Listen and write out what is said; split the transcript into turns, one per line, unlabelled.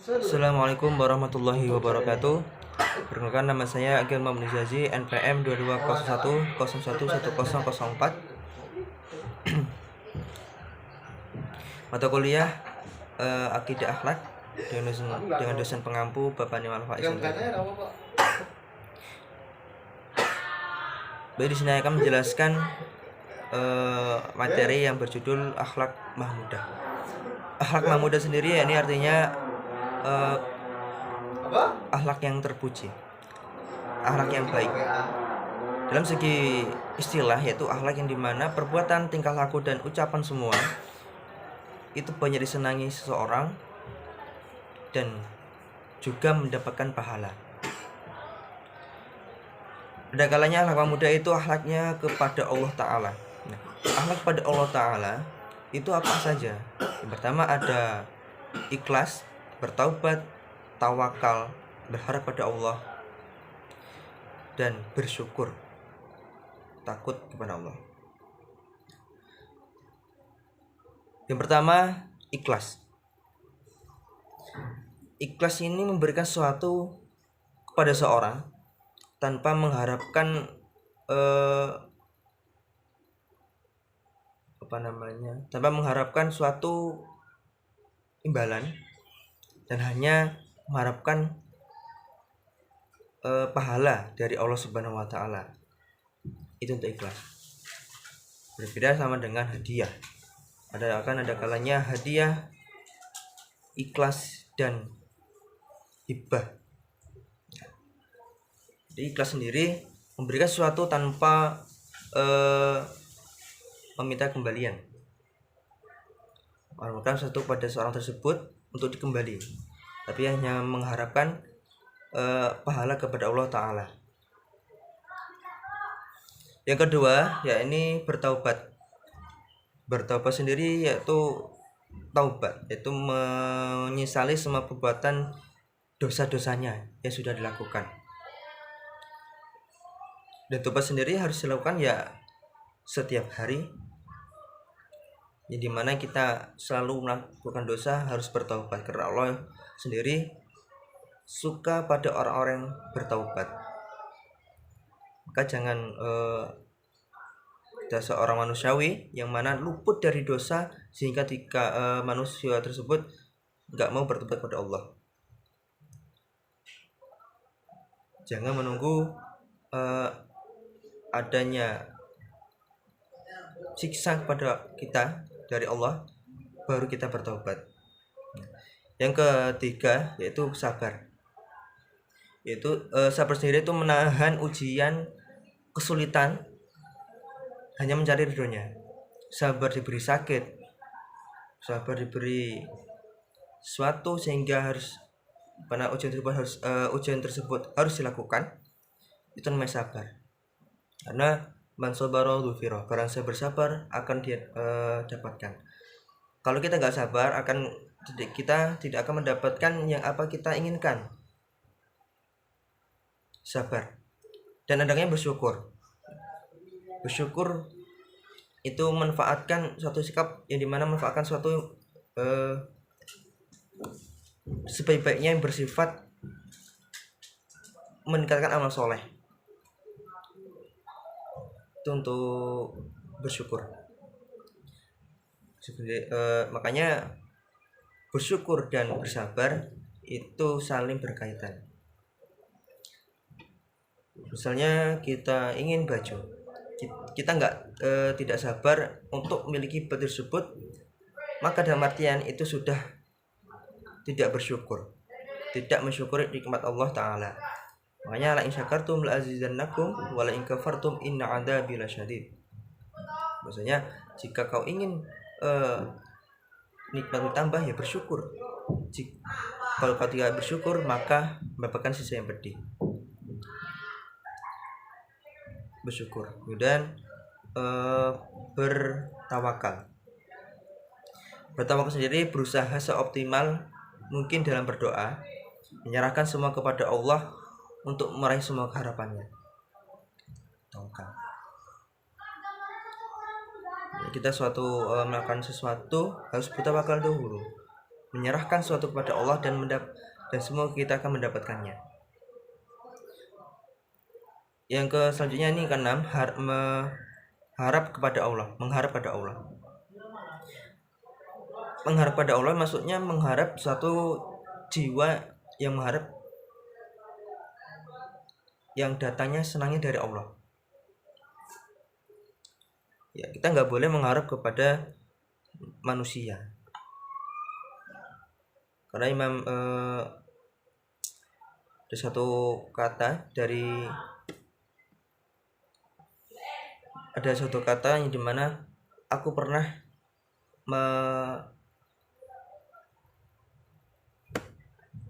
Assalamualaikum warahmatullahi wabarakatuh. Perkenalkan, nama saya Agil Muhammad Nizazi, NPM 2201011004. Mata kuliah Akidah Akhlak dengan dosen pengampu Bapak Nimal Faiz. Baik, di sini akan menjelaskan materi yang berjudul Akhlak Mahmudah. Akhlak Mahmudah sendiri ini artinya akhlak yang terpuji, akhlak yang baik. Dalam segi istilah, yaitu akhlak yang dimana perbuatan, tingkah laku, dan ucapan semua itu banyak disenangi seseorang dan juga mendapatkan pahala. Ada kalanya akhlak mahmudah itu akhlaknya kepada Allah Ta'ala. Nah, akhlak kepada Allah Ta'ala itu apa saja? Yang pertama ada ikhlas, bertaubat, tawakal, berharap pada Allah, dan bersyukur, takut kepada Allah. Yang pertama, ikhlas. Ikhlas ini memberikan sesuatu kepada seorang tanpa mengharapkan tanpa mengharapkan suatu imbalan, dan hanya mengharapkan pahala dari Allah Subhanahu wa Ta'ala. Itu untuk ikhlas. Berbeda sama dengan hadiah. Ada kalanya hadiah, ikhlas, dan hibah. Jadi ikhlas sendiri memberikan sesuatu tanpa meminta kembalian, melakukan sesuatu pada seorang tersebut untuk dikembali, tapi hanya mengharapkan pahala kepada Allah Ta'ala. Yang kedua, ini bertaubat. Bertaubat sendiri yaitu taubat, yaitu menyesali semua perbuatan dosa-dosanya yang sudah dilakukan. Dan taubat sendiri harus dilakukan setiap hari, dimana kita selalu melakukan dosa harus bertaubat, karena Allah sendiri suka pada orang-orang yang bertaubat. Maka jangan kita seorang manusiawi yang mana luput dari dosa sehingga ketika manusia tersebut nggak mau bertobat kepada Allah. Jangan menunggu adanya siksa kepada kita dari Allah baru kita bertobat. Yang ketiga yaitu sabar. Yaitu sabar sendiri itu menahan ujian, kesulitan, hanya mencari ridhonya. Sabar diberi sakit, sabar diberi suatu sehingga harus ujian tersebut harus dilakukan, itu namanya sabar. Karena man sabara dzufira, barang saya bersabar akan dia dapatkan. Kalau kita nggak sabar, kita tidak akan mendapatkan yang apa kita inginkan. Sabar dan hendaknya bersyukur. Bersyukur itu manfaatkan suatu sikap yang dimana manfaatkan suatu sebaik-baiknya yang bersifat meningkatkan amal soleh. Itu untuk bersyukur. Makanya bersyukur dan bersabar itu saling berkaitan. Misalnya kita ingin baju, kita tidak sabar untuk memiliki baju tersebut, maka dalam artian itu sudah tidak bersyukur, tidak mensyukuri nikmat Allah Ta'ala. Makanya la in syakartum la azidannakum wa la in kafartum inna adzabi lasyadid. Maksudnya jika kau ingin nikmat bertambah, ya bersyukur. Kalau kau tidak bersyukur, maka mendapatkan sisa yang pedih. Bersyukur. Kemudian bertawakal. Bertawakal sendiri berusaha seoptimal mungkin dalam berdoa, menyerahkan semua kepada Allah untuk meraih semua harapannya. Tawakal. Kita melakukan sesuatu harus bertawakal dahulu. menyerahkan sesuatu kepada Allah dan semua kita akan mendapatkannya. Yang ke selanjutnya ini keenam, mengharap kepada Allah. Mengharap pada Allah maksudnya mengharap satu jiwa yang mengharap yang datangnya senangnya dari Allah. Ya, kita nggak boleh mengharap kepada manusia. Karena ada satu kata yang dimana aku pernah